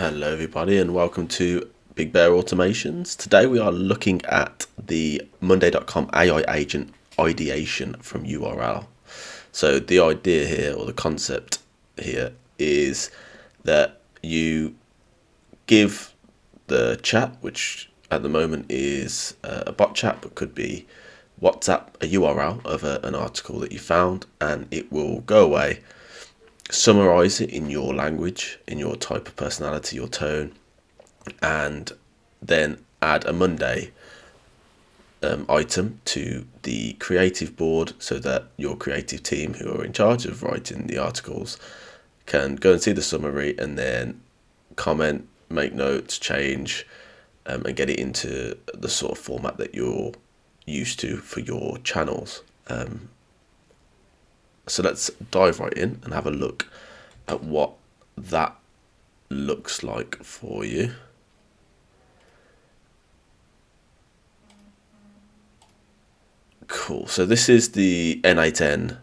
Hello everybody and welcome to Big Bear Automations. Today we are looking at the Monday.com AI agent ideation from URL. So the idea here, or the concept here, is that you give the chat, which at the moment is a bot chat but could be WhatsApp, a URL of an article that you found, and it will go away, summarize it in your language, in your type of personality, your tone, and then add a Monday item to the creative board so that your creative team who are in charge of writing the articles can go and see the summary and then comment, make notes, change, and get it into the sort of format that you're used to for your channels. So let's dive right in and have a look at what that looks like for you. Cool. So this is the N8N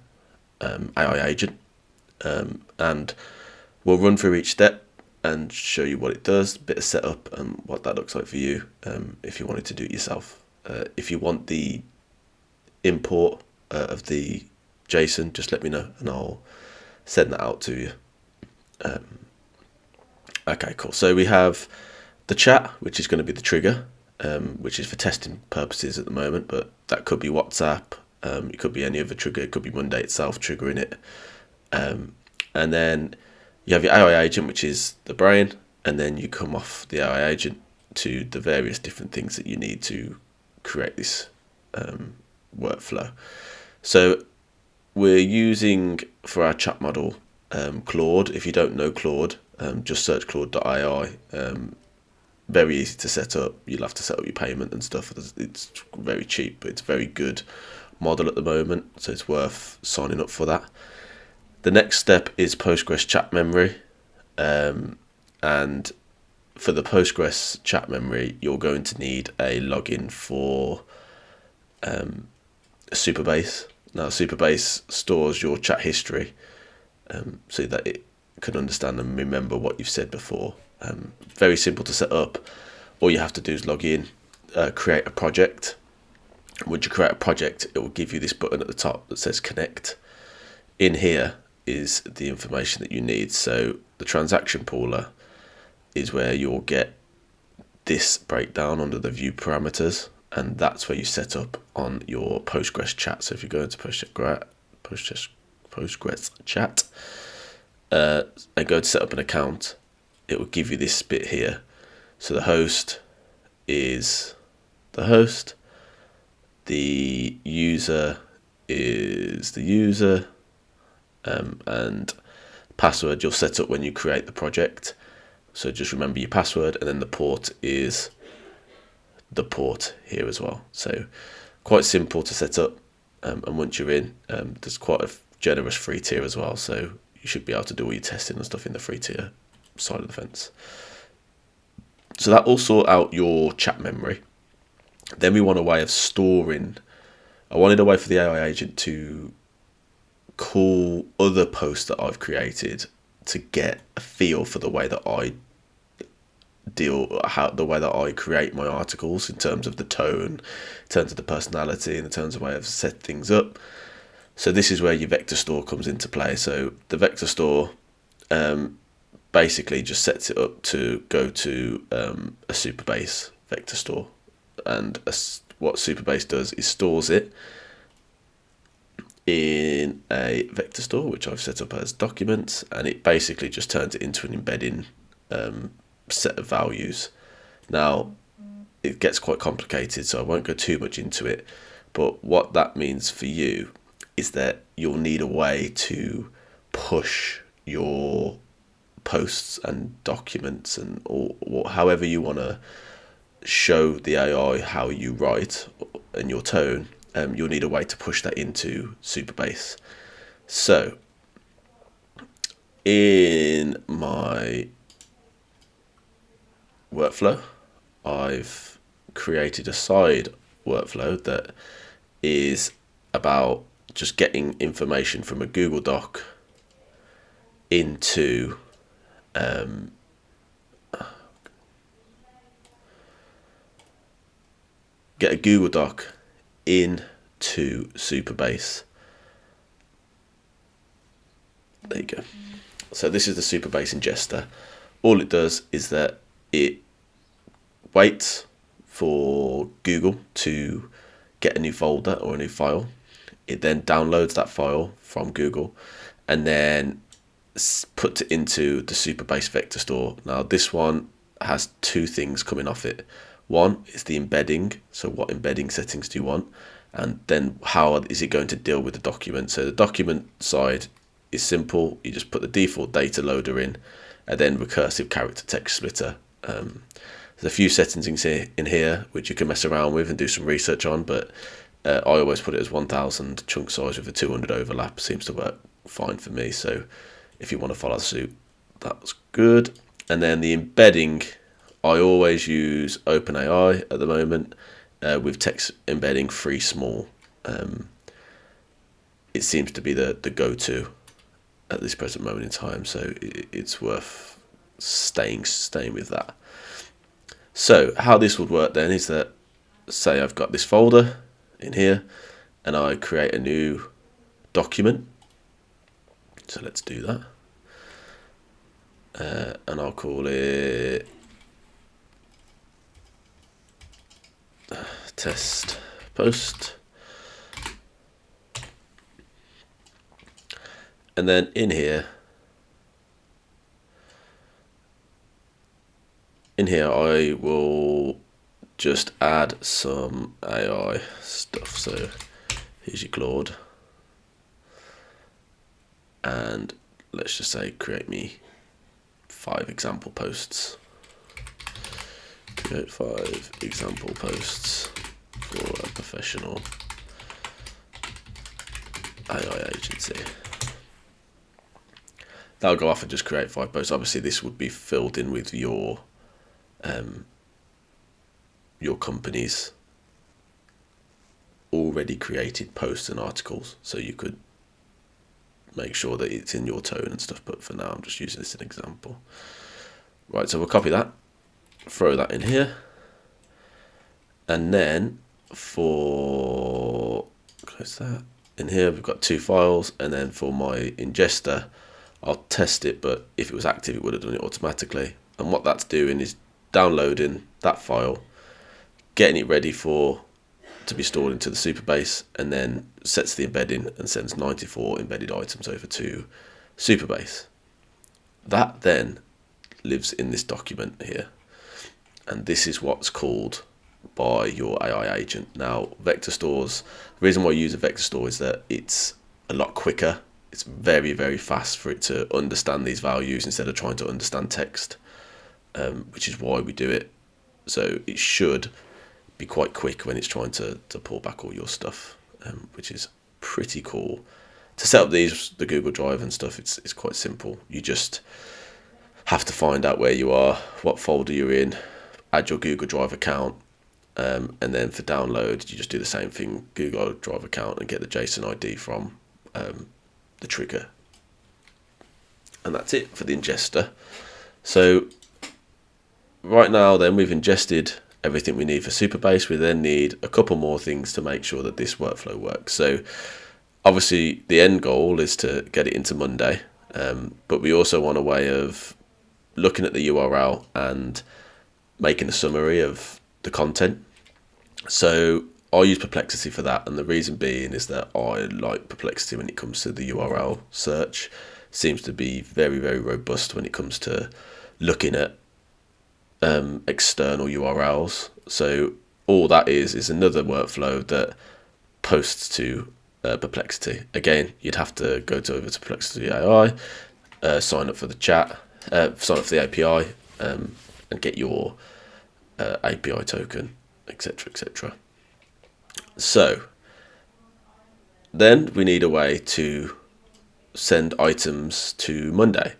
AI agent, and we'll run through each step and show you what it does, a bit of setup and what that looks like for you if you wanted to do it yourself. If you want the import of the JSON, just let me know and I'll send that out to you. Okay, cool. So we have the chat, which is going to be the trigger, which is for testing purposes at the moment, but that could be WhatsApp, it could be any other trigger, it could be Monday itself triggering it. And then you have your AI agent, which is the brain, and then you come off the AI agent to the various different things that you need to create this workflow. So we're using for our chat model Claude. If you don't know Claude, just search Claude AI. Very easy to set up. You'll have to set up your payment and stuff. It's very cheap, but it's a very good model at the moment, so it's worth signing up for that. The next step is Postgres chat memory, and for the Postgres chat memory, you're going to need a login for Supabase. Now, Supabase stores your chat history so that it can understand and remember what you've said before. Very simple to set up. All you have to do is log in, create a project. Once you create a project, it will give you this button at the top that says connect. In here is the information that you need. So the transaction pooler is where you'll get this breakdown under the view parameters, and that's where you set up on your Postgres chat. So if you go into Postgres chat and go to set up an account, it will give you this bit here. So the host is the host, the user is the user, and password you'll set up when you create the project. So just remember your password, and then the port is the port here as well. So quite simple to set up, and once you're in, there's quite a generous free tier as well, so you should be able to do all your testing and stuff in the free tier side of the fence. So that will sort out your chat memory. Then we want a way of storing. I wanted a way for the AI agent to call other posts that I've created to get a feel for the way that I the way that I create my articles, in terms of the tone, in terms of the personality, and in terms of the way I've set things up. So this is where your vector store comes into play. So the vector store basically just sets it up to go to a Supabase Vector Store, and what Supabase does is stores it in a vector store, which I've set up as documents, and it basically just turns it into an embedding set of values. Now, it gets quite complicated, so I won't go too much into it, but what that means for you is that you'll need a way to push your posts and documents and or however you want to show the AI how you write and your tone. You'll need a way to push that into Supabase. So in my workflow, I've created a side workflow that is about just getting information from a Google Doc into get a Google Doc into Supabase. There you go. So this is the Supabase ingester. All it does is that it waits for Google to get a new folder or a new file. It then downloads that file from Google and then puts it into the Supabase Vector Store. Now this one has two things coming off it. One is the embedding, so what embedding settings do you want, and then how is it going to deal with the document. So the document side is simple. You just put the default data loader in and then recursive character text splitter. There's a few settings in here which you can mess around with and do some research on, but I always put it as 1000 chunk size with a 200 overlap. Seems to work fine for me. So if you want to follow suit, that's good. And then the embedding, I always use OpenAI at the moment with text embedding free small. It seems to be the go-to at this present moment in time, so it's worth staying with that. So how this would work then is that, say I've got this folder in here and I create a new document. So let's do that. And I'll call it test post. And then in here I will just add some AI stuff. So here's your Claude. And let's just say create me 5 example posts. Create 5 example posts for a professional AI agency. That'll go off and just create 5 posts. Obviously this would be filled in with your company's already created posts and articles, so you could make sure that it's in your tone and stuff, but for now I'm just using this as an example. Right, so we'll copy that, throw that in here, and then for close that in here we've got 2 files, and then for my ingester I'll test it, but if it was active it would have done it automatically. And what that's doing is downloading that file, getting it ready to be stored into the Supabase, and then sets the embedding and sends 94 embedded items over to Supabase. That then lives in this document here, and this is what's called by your AI agent. Now vector stores, the reason why I use a vector store is that it's a lot quicker. It's very, very fast for it to understand these values instead of trying to understand text, which is why we do it. So it should be quite quick when it's trying to pull back all your stuff, which is pretty cool. To set up the Google Drive and stuff, it's quite simple. You just have to find out where you are, what folder you're in, add your Google Drive account, and then for download, you just do the same thing, Google Drive account, and get the JSON ID from the trigger. And that's it for the ingester. So right now then we've ingested everything we need for Supabase. We then need a couple more things to make sure that this workflow works. So obviously the end goal is to get it into Monday, but we also want a way of looking at the URL and making a summary of the content. So I use Perplexity for that, and the reason being is that I like Perplexity when it comes to the URL search. Seems to be very, very robust when it comes to looking at external URLs. So all that is another workflow that posts to Perplexity. Again, you'd have to go over to Perplexity AI, sign up for the chat, sign up for the API, and get your API token, etc., etc. So then we need a way to send items to Monday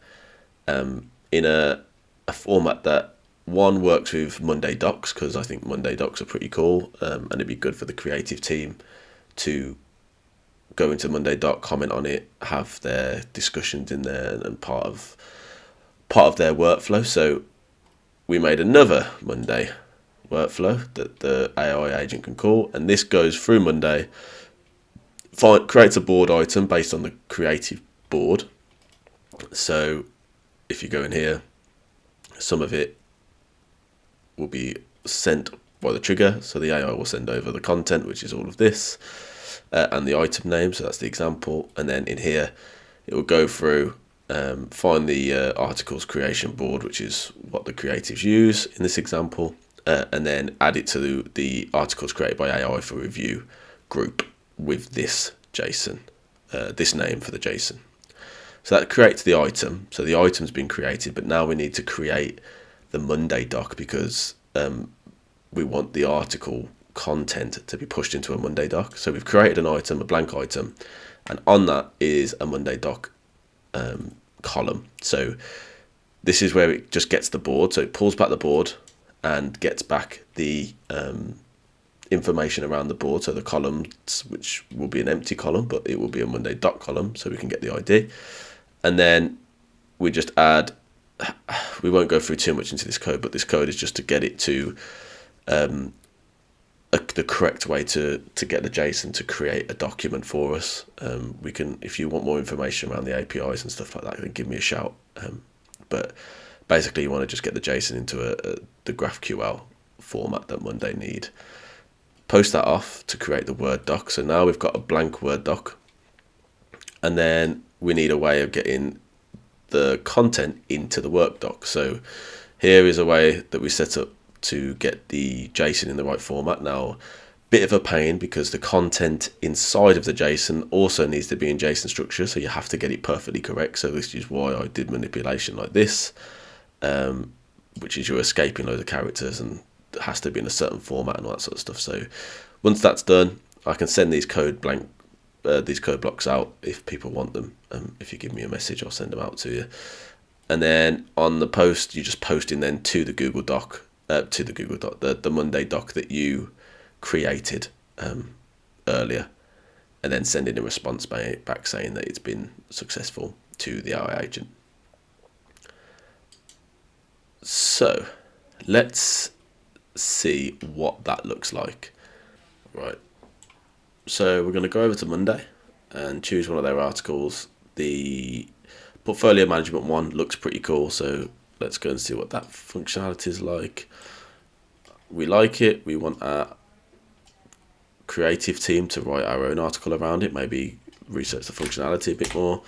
in a format that one works with Monday docs, because I think Monday docs are pretty cool, and it'd be good for the creative team to go into Monday doc, comment on it, have their discussions in there, and part of their workflow. So we made another Monday workflow that the AI agent can call, and this goes through Monday, creates a board item based on the creative board. So if you go in here, some of it will be sent by the trigger, so the AI will send over the content, which is all of this, and the item name, so that's the example, and then in here it will go through, find the articles creation board, which is what the creatives use in this example, and then add it to the articles created by AI for review group with this JSON, this name for the JSON. So that creates the item. So the item's been created, but now we need to create the Monday doc because we want the article content to be pushed into a Monday doc. So we've created an item, a blank item, and on that is a Monday doc column. So this is where it just gets the board. So it pulls back the board and gets back the information around the board. So the columns, which will be an empty column, but it will be a Monday doc column, so we can get the ID. And then we just add, we won't go through too much into this code, but this code is just to get it to the correct way to get the JSON to create a document for us. We can, if you want more information around the APIs and stuff like that, then give me a shout. But basically you want to just get the JSON into the GraphQL format that Monday need. Post that off to create the Word doc. So now we've got a blank Word doc, and then we need a way of getting the content into the work doc. So here is a way that we set up to get the JSON in the right format. Now, bit of a pain because the content inside of the JSON also needs to be in JSON structure, so you have to get it perfectly correct. So this is why I did manipulation like this, which is you're escaping loads of characters and it has to be in a certain format and all that sort of stuff. So once that's done, I can send these code blocks out if people want them. If you give me a message, I'll send them out to you. And then on the post, you just post in then to the Google Doc, the Monday doc that you created earlier, and then send in a response back saying that it's been successful to the AI agent. So let's see what that looks like. Right. So we're going to go over to Monday and choose one of their articles. The portfolio management one looks pretty cool, so let's go and see what that functionality is like. We like it. We want our creative team to write our own article around it, maybe research the functionality a bit more.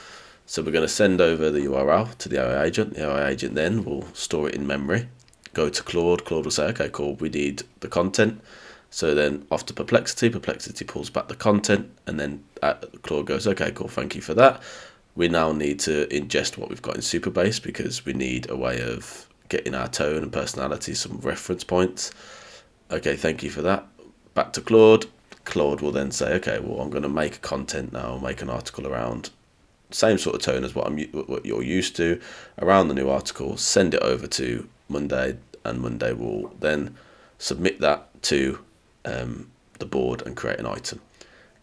So we're going to send over the URL to the AI agent. The AI agent then will store it in memory, go to Claude. Claude will say, okay, cool, we need the content. So then off to Perplexity pulls back the content, and then Claude goes, okay, cool, thank you for that. We now need to ingest what we've got in Supabase because we need a way of getting our tone and personality, some reference points. Okay, thank you for that. Back to Claude. Claude will then say, okay, well, I'm going to make content now, make an article around same sort of tone as what you're used to around the new article, send it over to Monday, and Monday will then submit that to the board and create an item.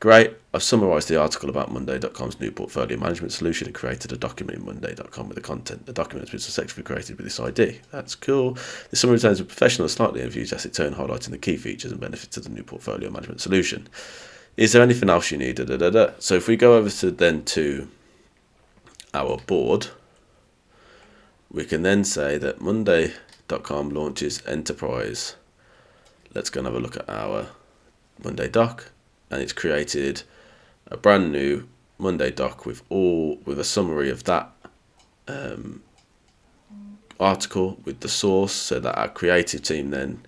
Great, I've summarized the article about Monday.com's new portfolio management solution and created a document in Monday.com with the content. The document has been successfully created with this ID. That's cool. The summary retains a professional, slightly enthusiastic tone, highlighting the key features and benefits of the new portfolio management solution. Is there anything else you need? So if we go over to our board, we can then say that Monday.com launches enterprise. Let's go and have a look at our Monday doc, and it's created a brand new Monday doc with a summary of that article with the source, so that our creative team then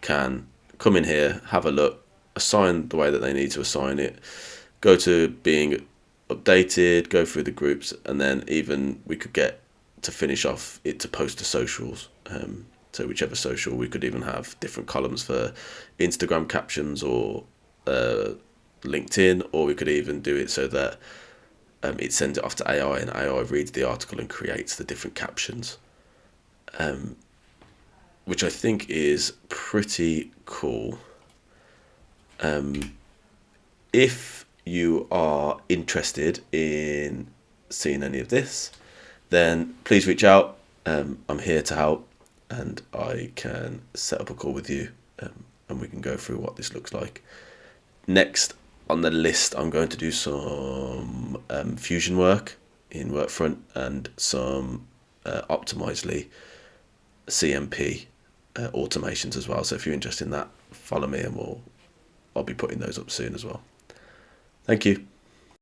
can come in here, have a look, assign the way that they need to assign it, go to being updated, go through the groups, and then even we could get to finish off it to post to socials. So whichever social, we could even have different columns for Instagram captions or LinkedIn, or we could even do it so that it sends it off to AI and AI reads the article and creates the different captions, which I think is pretty cool. If you are interested in seeing any of this, then please reach out. I'm here to help, and I can set up a call with you and we can go through what this looks like. Next on the list, I'm going to do some fusion work in Workfront and some Optimizely CMP automations as well. So if you're interested in that, follow me and I'll be putting those up soon as well. Thank you.